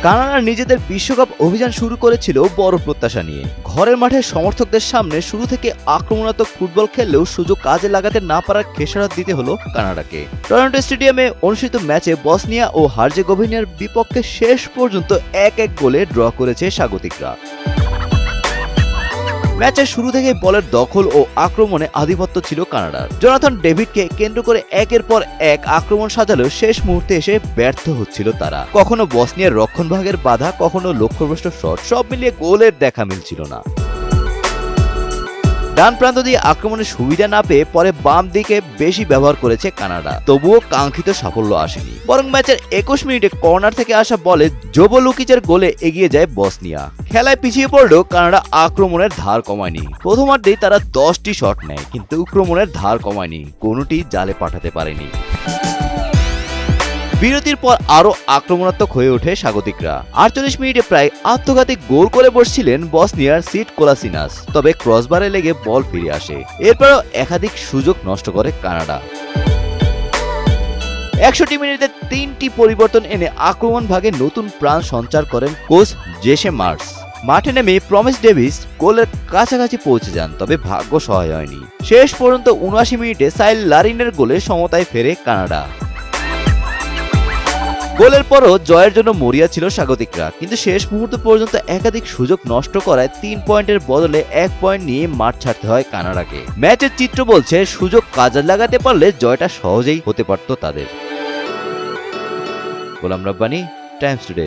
Canada নিজেদের বিশ্বকাপ অভিযান শুরু করেছিল বড় প্রত্যাশা নিয়ে। ঘরের মাঠে সমর্থকদের সামনে শুরু থেকে আক্রমণাত্মক ফুটবল খেললেও সুযোগ কাজে লাগাতে না পারার খেসারত দিতে হলো কানাডাকে। টরন্টো স্টেডিয়ামে অনুষ্ঠিত ম্যাচে বসনিয়া ও হার্জেগোভিনার বিপক্ষে শেষ পর্যন্ত 1-1 গোলে ড্র করেছে স্বাগতিকরা। ম্যাচের শুরু থেকে বলের দখল ও আক্রমণে আধিপত্য ছিল কানাডার। জোনাথন ডেভিডকে কেন্দ্র করে একের পর এক আক্রমণ সাজালেও শেষ মুহূর্তে এসে ব্যর্থ হচ্ছিল তারা। কখনো বসনিয়ার রক্ষণভাগের বাধা, কখনো লক্ষ্যভ্রষ্ট শট, সব মিলিয়ে গোলের দেখা মিলছিল না। ডান প্রান্ত দিয়ে আক্রমণের সুবিধা না পেয়ে পরে বাম দিকে বেশি ব্যবহার করেছে কানাডা, তবুও কাঙ্ক্ষিত সাফল্য আসেনি। বরং ম্যাচের 21 মিনিটে কর্নার থেকে আসা বলে জোবো লুকিচের গোলে এগিয়ে যায় বসনিয়া। খেলায় পিছিয়ে পড়লেও কানাডা আক্রমণের ধার কমায়নি। প্রথমার্ধেই তারা 10টি শট নেয়, কিন্তু আক্রমণের ধার কমায়নি, কোনোটি জালে পাঠাতে পারেনি। বিরতির পর আরো আক্রমণাত্মক হয়ে ওঠে স্বাগতিকরা। 48 মিনিটে প্রায় আত্মঘাতী গোল করে বসছিলেন বসনিয়ার সিট কোলাসিনাস, তবে ক্রসবারে লেগে বল ফিরে আসে। এরপরও একাধিক সুযোগ নষ্ট করে কানাডা। 61 মিনিটে 3টি পরিবর্তন এনে আক্রমণ ভাগে নতুন প্রাণ সঞ্চার করেন কোচ জেসে মার্স। মাঠে নেমে প্রমিস ডেভিস গোলের কাছাকাছি পৌঁছে যান, তবে ভাগ্য সহায় হয়নি। শেষ পর্যন্ত 79 মিনিটে সাইল লারিনের গোলে সমতায় ফেরে কানাডা। গোলের পরও জয়ের জন্য মরিয়া ছিল স্বাগতিকরা, কিন্তু শেষ মুহূর্ত পর্যন্ত একাধিক সুযোগ নষ্ট করায় 3 পয়েন্টের বদলে 1 পয়েন্ট নিয়ে মাঠ ছাড়তে হয় কানাডাকে। ম্যাচের চিত্র বলছে সুযোগ কাজে লাগাতে পারলে জয়টা সহজেই হতে পারত তাদের। Golam Rabbani, Times today.